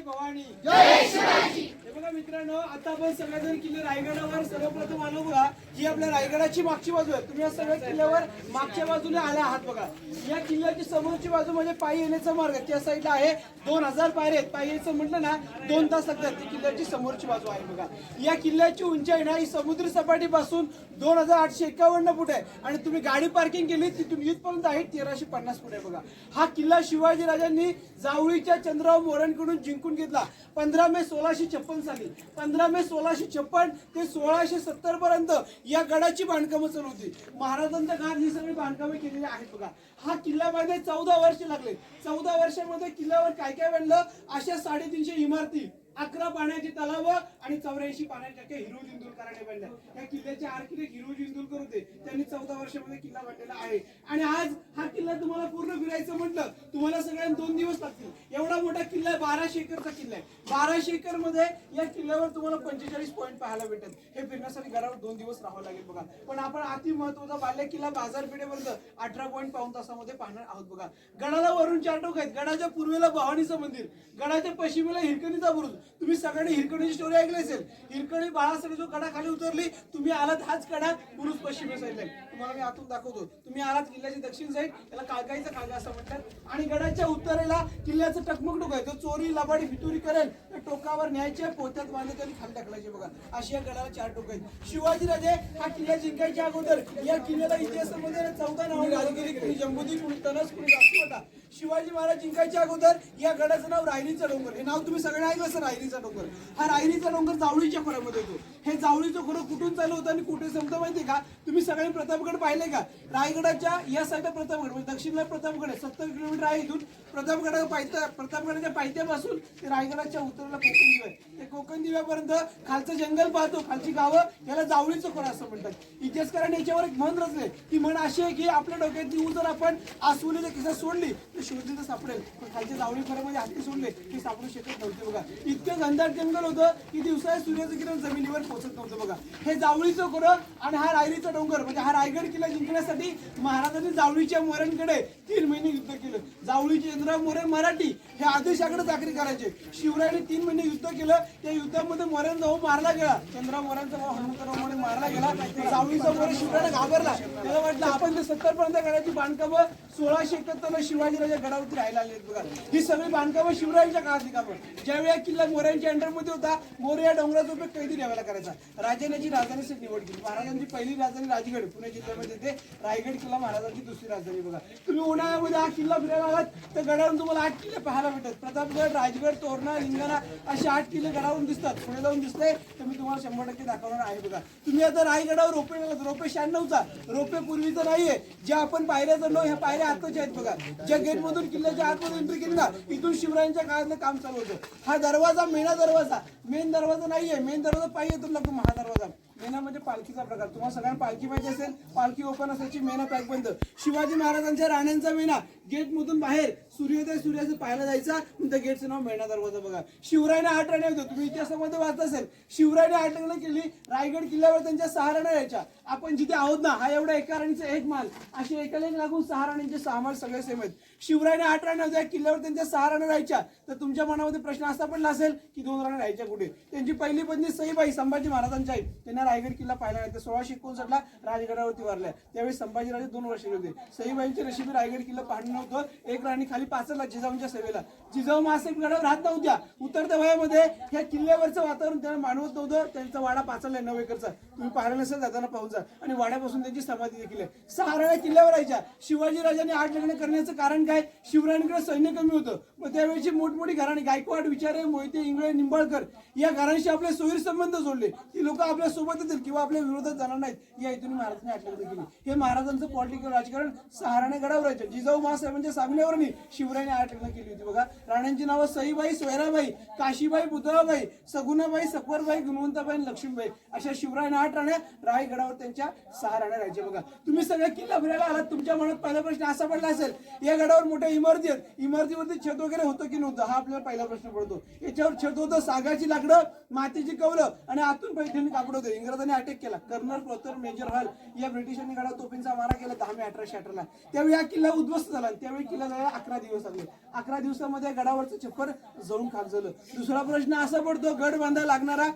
भवानी जय शिवाजी। हे बघा मित्रांनो, आता आपण सगळेजण किल्ले रायगडावर सर्वप्रथम आलो बघा। ही आपल्या रायगडाची मागची बाजू आहे। तुम्ही या सगळ्या किल्ल्यावर मागच्या बाजूने आला आहात बघा। या किल्ल्याची समोरची बाजू म्हणजे पायी येण्याचा मार्ग त्या साईडला आहे। 2000 पायऱ्या आहेत। पायी यायचं म्हटलं ना 2 तास लागतात। ती किल्ल्याची समोरची बाजू आहे बघा। या किल्ल्याची उंचाई ना ही समुद्र सपाटीपासून 2851 फूट आहे आणि तुम्ही गाडी पार्किंग केली तिथून इथपर्यंत आहे 1350 फूट आहे बघा। हा किल्ला शिवाजी राजांनी जावळीच्या चंद्रराव मोऱ्यांकडून जिंकून घेतला 15 मे 1656 साली। 15 मे 1656 ते 1670 पर्यंत या गडाची बांधकामं चालू होती। महाराजांच्या काळात ही सगळी बांधकामे केलेली आहेत बघा। हा किल्ला बांधायला 14 वर्ष लागले। 14 वर्षांमध्ये किल्ल्यावर काय काय बांधलं, अशा 350 इमारती, 11 पाण्याचे तलाव आणि 84 पाण्याच्या हिरोजी इंदुलकरांनी बांधल्या। या किल्ल्याचे आर्किटेक्ट हिरोजी इंदुलकर होते। त्यांनी 14 वर्षामध्ये किल्ला बांधलेला आहे आणि आज हा किल्ला तुम्हाला पूर्ण फिरायचं म्हटलं तुम्हाला सगळ्यांना 2 दिवस लागतील। एवढा मोठा किल्ला आहे, 1200 एकरचा किल्ला आहे। 1200 एकर मध्ये या किल्ल्यावर तुम्हाला 45 पॉईंट पाहायला भेटतात। हे फिरण्यासाठी घरावर 2 दिवस राहावं लागेल बघा। पण आपण अति महत्त्वाचा बाल्य किल्ला बाजारपेठेपर्यंत 18 पॉईंट पाऊण तासामध्ये पाहणार आहोत बघा। गडाला वरून 4 टोक आहेत। गडाच्या पूर्वेला भवानीचं मंदिर, गडाच्या पश्चिमेला हिरकणीचा बुरुज। तुम्ही सगळ्यांनी हिरकणीची स्टोरी ऐकली असेल। हिरकणी बाळासाठी जो कडा खाली उतरली, तुम्ही आलात हाच कडा बुरुज पश्चिमे साईडला आहे। तुम्हाला मी आतून दाखवतो। तुम्ही आलात किल्ल्याची दक्षिण साईड, त्याला काळकाईचा काळगा असं म्हणतात आणि गडाच्या उत्तरेला किल्ल्याचं टकमक टोक आहे। जो चोरी लबाडी फितुरी करेल त्या टोकावर न्यायचे, पोत्यात बांधायचे आणि खाली टाकलायचे बघा। अशी या गडाला 4 टोक आहेत। शिवाजीराजे हा किल्ला जिंकायच्या अगोदर या किल्ल्याला इतिहासामध्ये 14 नाव, राजगिरी, कुणी जंबुदी, कुणी तनस, कुणी दाक्षिवाटा। शिवाजी महाराज जिंकायच्या अगोदर या गडाचं नाव रायरीचा डोंगर। हे नाव तुम्ही सगळे ऐकलं असेल, रायरीचा डोंगर। हा रायरीचा डोंगर जावळीच्या खोऱ्यामध्ये येतो। हे जावळीचं खोरं कुठून चालू होतं आणि कुठे संपतं माहितीये का? तुम्ही सगळे प्रतापगड पाहिले का? रायगडाच्या या साईडला प्रतापगड म्हणजे दक्षिणेला प्रतापगड आहे। 70 किलोमीटर आहे इथून। प्रतापगडाच्या पायथ्यापासून ते रायगडाच्या उत्तरेला कोकण दिवा आहे। ते कोकण दिव्यापर्यंत खालचं जंगल पाहतो, खालची गावं, याला जावळीचं खोरं असं म्हणतात। इतिहासकारांनी याच्यावर एक म्हण रचले। ती म्हण अशी आहे की आपल्या डोक्यातली ऊस जर आपण आसवलीच्या खिशात सोडली तर शोधली तर सापडेल, पण खालच्या जावळी खोऱ्यामध्ये हाती सोडले की सापडू शकत नव्हते बघा। इतकं घनदाट जंगल होतं की दिवसा सूर्याचं किरण जमिनीवर पोहोचत नव्हतं बघा। हे जावळीचं खोरं आणि हा रायरीचा डोंगर म्हणजे हा रायगड किल्ला जिंकण्यासाठी महाराजांनी जावळीच्या मोऱ्यांकडे 3 महिने युद्ध केलं। जावळीचे चंद्रराव मोरे मराठी हे आदेशाकडे चाकरी करायचे। शिवरायांनी 3 महिने युद्ध केलं। त्या युद्धामध्ये मोऱ्यांचा भाऊ मारला गेला। चंद्रराव मोऱ्यांचा भाऊ हनुमंतराव मोरे मारला गेला। जावळीचा मोरे शिवरायांना घाबरला। त्याला वाटलं आपण ते 70 पर्यंत गडाची बांधकामं 1671 ला शिवाजीराजा गडावरती राहायला आले बघा। ही सगळी बांधकामं शिवरायांच्या काळातली कामं। ज्यावेळी हा किल्ला मोऱ्यांच्या अंडरमध्ये होता, मोरे या डोंगराचा उपयोग कैदी ठेवायला करायचा। राजाने याची राजधानीची निवड केली। महाराजांची पहिली राजधानी राजगड पुणे जिल्ह्यामध्ये येते। रायगड किल्ला महाराजांची दुसरी राजधानी बघा। तुम्ही उन्हाळ्यामध्ये हा किल्ला फिरायला आलात तर गडावरून तुम्हाला 8 किल्ले पाहायला भेटतात। प्रतापगड, राजगड, तोरणा, लिंगाणा असे 8 किल्ले गडावरून दिसतात। पुढे जाऊन दिसते तर मी तुम्हाला 100% दाखवणार आहे बघा। तुम्ही आता रायगडावर रोपे 96चा रोपे पूर्वीचा नाहीये। ज्या आपण पायऱ्या चढलो ह्या पायऱ्या आताच्या आहेत बघा। ज्या गेट मधून किल्ल्याच्या आतमध्ये एंट्री केली ना, इथून शिवरायांच्या काळातलं काम चालू होतं। हा दरवाजा मेणा दरवाजा, मेन दरवाजा नाहीये। मेन दरवाजा पायी येतो लागतो महादरवाजा। मेना म्हणजे पालखीचा प्रकार। तुम्हाला सगळ्यांना पालखी माहिती असेल, पालखी ओपन असायची, मेना पॅक बंद। शिवाजी महाराजांच्या राण्यांचा मेना गेट मधून बाहेर सूर्योदय सूर्याचं पाहायला जायचा, त्या गेटचं नाव मेणा दरवाजा बघा। शिवरायाने 8 राण्या होत्या। तुम्ही इतिहासामध्ये वाचत असेल, शिवरायाने 8 राण्या केली। रायगड किल्ल्यावर त्यांच्या 6 राण्या यायच्या। आपण जिथे आहोत ना, हा एवढा एका राणीचा एक माल, असे एकाला एक लागून 6 राण्यांचे 6 माल सगळे सेम आहेत। शिवरायाने 8 राण्या होत्या किल्ल्यावर, त्यांच्या 6 राण्या राहायच्या। तर तुमच्या मनामध्ये प्रश्न असा पडला असेल की 2 राण्या राहायच्या कुठे? त्यांची पहिली पत्नी सईबाई संभाजी महाराजांच्या आहेत। त्यांना रायगड किल्ला पाहायला नाही। 1659 ला राजगडावरती वारल्या। त्यावेळी संभाजीराजे 2 वर्ष होते। सईबाईंचे नशिबी रायगड किल्ला पाहणं नव्हतं। एक राणी खाली पाचला जिजाऊंच्या सेवेला। जिजाऊ मासाहेब गडावर राहत नव्हत्या। उतरत्या वयामध्ये ह्या किल्ल्यावरचं वातावरण त्यांना मानवत नव्हतं। त्यांचा वाडा पाचला 9 एकरचा। तुम्ही पाहिलं नसेल जाताना पाहून जा। आणि वाड्यापासून त्यांची समाधी देखील आहे। 6 राण्या किल्ल्यावर राहायच्या। शिवाजीराजांनी 8 लग्न करण्याचं कारण काय? शिवरायांकडे सैन्य कमी होतं। मग त्यावेळेची मोठमोठी घराणी गायकवाड, विचारे, मोहिते, इंगळे, निंबाळकर या घरांशी आपले सोयीर संबंध जोडले। ती लोक आपल्या सोबत येतील किंवा आपल्या विरोधात जाणार नाहीत, या हेतून महाराजांनी 8 लग्न केली। हे महाराजांचं पॉलिटिकल राजकारण। 6 राण्या गडावर राहायच्या। जिजाऊ मासाहेबांच्या सांगण्यावरनी शिवरायांनी 8 लग्न केली होती बघा। राण्यांची नावं सईबाई, सोयराबाई, काशीबाई, बुधळाबाई, सगुणाबाई, सकवरबाई, गुणवंताबाई, लक्ष्मीबाई अशा शिवरायांनी 8 राण्या रायगडावर त्यांच्या 6 राण्या राहायच्या बघा। तुम्ही सगळ्या किल्ला फिरायला आलात, तुमच्या मनात पहिला प्रश्न असा पडला असेल, या गडावर याच्यावर मोठ्या इमारती आहेत, इमारतीवरती छत वगैरे होतं की नव्हतं, हा आपल्याला पहिला प्रश्न पडतो. याच्यावर छत होतं, सागाची लाकडं, मातीची कवलं आणि आतून पैठणी कापड होते. इंग्रजांनी अटॅक केला. कर्नल प्रोथर मेजर हॉल या ब्रिटिशांनी गडावर तोफींचा मारा केला 10 मे 1818 ला. त्यावेळी हा किल्ला उद्ध्वस्त झाला आणि त्यावेळी किल्ला जायला 11 दिवस लागले. 11 दिवसामध्ये गडावरचं छप्पर जळून खाक झालं. दुसरा प्रश्न असा पडतो, गड बांधायला लागणारा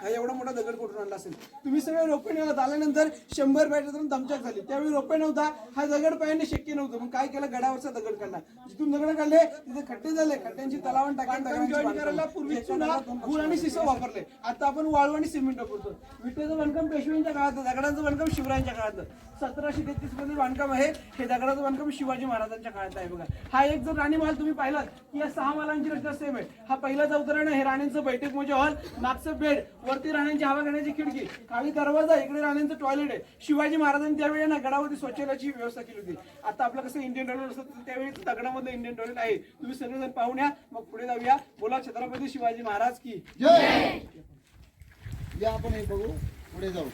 हा एवढा मोठा दगड कुठून आणला असेल? तुम्ही सगळे रोपे नेलात, आल्यानंतर 100 बॅटरीतून दमचाक झाली. त्यावेळी रोपे नव्हता, हा दगड पायाने शक्य नव्हतं. मग काय केलं, गडावरचा दगड काढला. जिथून दगड काढले तिथे खड्डे झाले, खड्ड्यांची तलावण टाकून जॉईन करायला पूर्वी चुना, गुळ आणि शिसं वापरले. आता आपण वाळू आणि सिमेंट वापरतो. विटेचं बांधकाम पेशव्यांच्या काळात, दगडाचं बांधकाम शिवरायांच्या काळात. 1733 मध्ये बांधकाम आहे. हे दगडाचं बांधकाम शिवाजी महाराजांच्या काळात आहे बघा. हा एक जर राणी महाल तुम्ही पाहिलात की या 6 महालांची रचना सेम आहे. हा पहिला चौथरा आहे, हे राणींचं बैठक म्हणजे हॉल, मागचं बेड, वरती राण्यांची हवा घेण्याची खिडकी, खाली दरवाजा, इकडे राण्यांचं टॉयलेट आहे. शिवाजी महाराजांनी त्यावेळी ना गडावरती शौचालयाची व्यवस्था केली होती. आता आपलं कसं इंडियन टॉयलेट असतं, त्यावेळी दगडामध्ये इंडियन टॉयलेट आहे. तुम्ही सगळेजण पाहून या, मग पुढे जाऊया. बोला छत्रपती शिवाजी महाराज की जय. या आपण हे बघू, पुढे जाऊ.